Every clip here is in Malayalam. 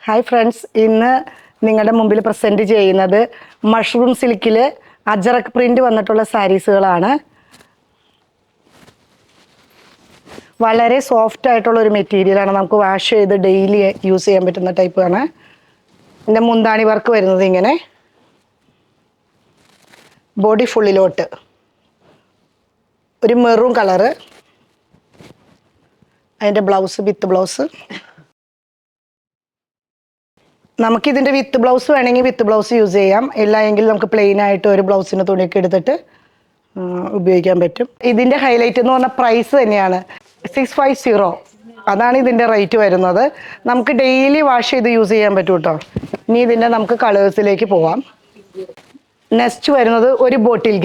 ഹായ് ഫ്രണ്ട്സ്, ഇന്ന് നിങ്ങളുടെ മുമ്പിൽ പ്രസൻറ്റ് ചെയ്യുന്നത് മഷ്റൂം സിൽക്കിൽ അജറക് പ്രിൻ്റ് വന്നിട്ടുള്ള സാരീസുകളാണ്. വളരെ സോഫ്റ്റ് ആയിട്ടുള്ള ഒരു മെറ്റീരിയലാണ്. നമുക്ക് വാഷ് ചെയ്ത് ഡെയിലി യൂസ് ചെയ്യാൻ പറ്റുന്ന ടൈപ്പാണ്. ഇതിൻ്റെ മുന്താണി വർക്ക് വരുന്നത് ഇങ്ങനെ, ബോഡി ഫുള്ളിലോട്ട് ഒരു മെറൂൺ കളറ്, അതിൻ്റെ ബ്ലൗസ് വിത്ത് ബ്ലൗസ്. നമുക്കിതിൻ്റെ വിത്ത് ബ്ലൗസ് വേണമെങ്കിൽ വിത്ത് ബ്ലൗസ് യൂസ് ചെയ്യാം, ഇല്ല എങ്കിൽ നമുക്ക് പ്ലെയിൻ ആയിട്ട് ഒരു ബ്ലൗസിൻ്റെ തുണിയൊക്കെ എടുത്തിട്ട് ഉപയോഗിക്കാൻ പറ്റും. ഇതിൻ്റെ ഹൈലൈറ്റ് എന്ന് പറഞ്ഞാൽ പ്രൈസ് തന്നെയാണ്. 650, അതാണ് ഇതിൻ്റെ റേറ്റ് വരുന്നത്. നമുക്ക് ഡെയിലി വാഷ് ചെയ്ത് യൂസ് ചെയ്യാൻ പറ്റും കേട്ടോ. ഇനി ഇതിൻ്റെ നമുക്ക് കളേഴ്സിലേക്ക് പോവാം. നെക്സ്റ്റ് വരുന്നത് ഒരു ബോട്ടിൽ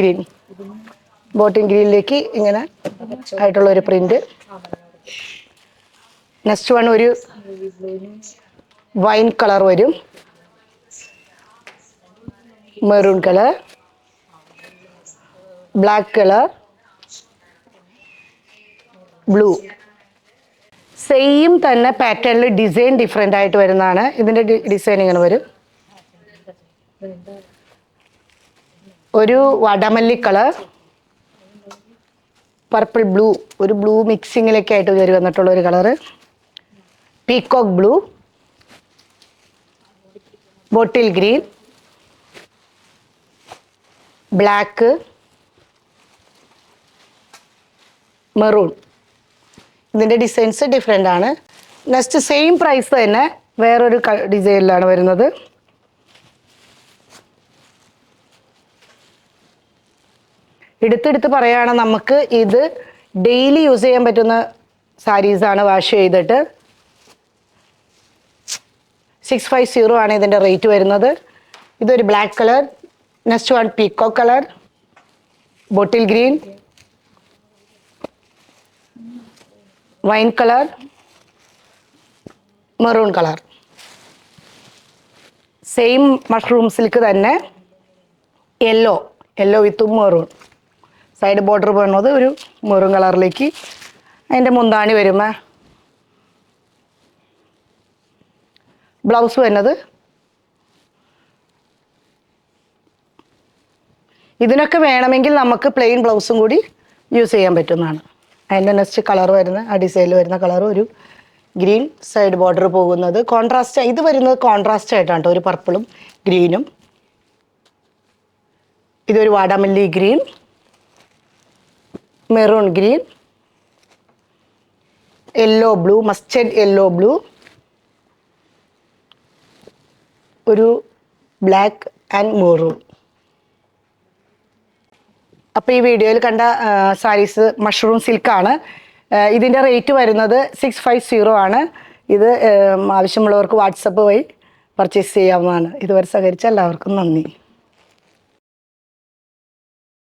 ഗ്രീനിലേക്ക് ഇങ്ങനെ ആയിട്ടുള്ള ഒരു പ്രിന്റ്. നെക്സ്റ്റ് വൺ ഒരു വൈൻ കളർ വരും, maroon colour, black colour, blue. Same തന്നെ പാറ്റേണിൽ ഡിസൈൻ ഡിഫറെൻ്റ് ആയിട്ട് വരുന്നതാണ്. ഇതിൻ്റെ ഡിസൈൻ ഇങ്ങനെ വരും. ഒരു വടമല്ലി കളർ, പർപ്പിൾ ബ്ലൂ, ഒരു ബ്ലൂ മിക്സിങ്ങിലൊക്കെ ആയിട്ട് കയറി വന്നിട്ടുള്ള ഒരു colour, peacock blue, bottle green, black, maroon. ഇതിൻ്റെ ഡിസൈൻസ് ഡിഫറെൻ്റ് ആണ്. നെക്സ്റ്റ് സെയിം പ്രൈസ് തന്നെ വേറൊരു ഡിസൈനിലാണ് വരുന്നത്. എടുത്തെടുത്ത് പറയുകയാണ്, നമുക്ക് ഇത് ഡെയിലി യൂസ് ചെയ്യാൻ പറ്റുന്ന സാരീസാണ്. വാഷ് ചെയ്തിട്ട് 650 ആണ് ഇതിൻ്റെ റേറ്റ് വരുന്നത്. ഇതൊരു black colour, next one peacock colour, bottle green, wine colour, maroon colour. Same mushroom silk തന്നെ yellow with maroon. Side border പോകുന്നത് ഒരു മെറൂൺ കളറിലേക്ക്. അതിൻ്റെ മുന്താണി വരുമ്പോൾ ബ്ലൗസ് വരുന്നത് ഇതിനൊക്കെ വേണമെങ്കിൽ നമുക്ക് പ്ലെയിൻ ബ്ലൗസും കൂടി യൂസ് ചെയ്യാൻ പറ്റുന്നതാണ്. അതിൻ്റെ നെക്സ്റ്റ് കളർ വരുന്ന ആ ഡിസൈനിൽ വരുന്ന കളർ ഒരു ഗ്രീൻ, സൈഡ് ബോർഡർ പോകുന്നത് കോൺട്രാസ്റ്റ്. ഇത് വരുന്നത് കോൺട്രാസ്റ്റ് ആയിട്ടാണ് കേട്ടോ, ഒരു പർപ്പിളും ഗ്രീനും. ഇതൊരു വാടാമല്ലി green, maroon green, yellow blue, mustard yellow blue, ഒരു ബ്ലാക്ക് ആൻഡ് മെറൂൺ. അപ്പോൾ ഈ വീഡിയോയിൽ കണ്ട സാരീസ് മഷ്റൂം സിൽക്കാണ്. ഇതിൻ്റെ റേറ്റ് വരുന്നത് 650 ആണ്. ഇത് ആവശ്യമുള്ളവർക്ക് വാട്സപ്പ് വഴി പർച്ചേസ് ചെയ്യാവുന്നതാണ്. ഇതുവരെ സഹകരിച്ച എല്ലാവർക്കും നന്ദി.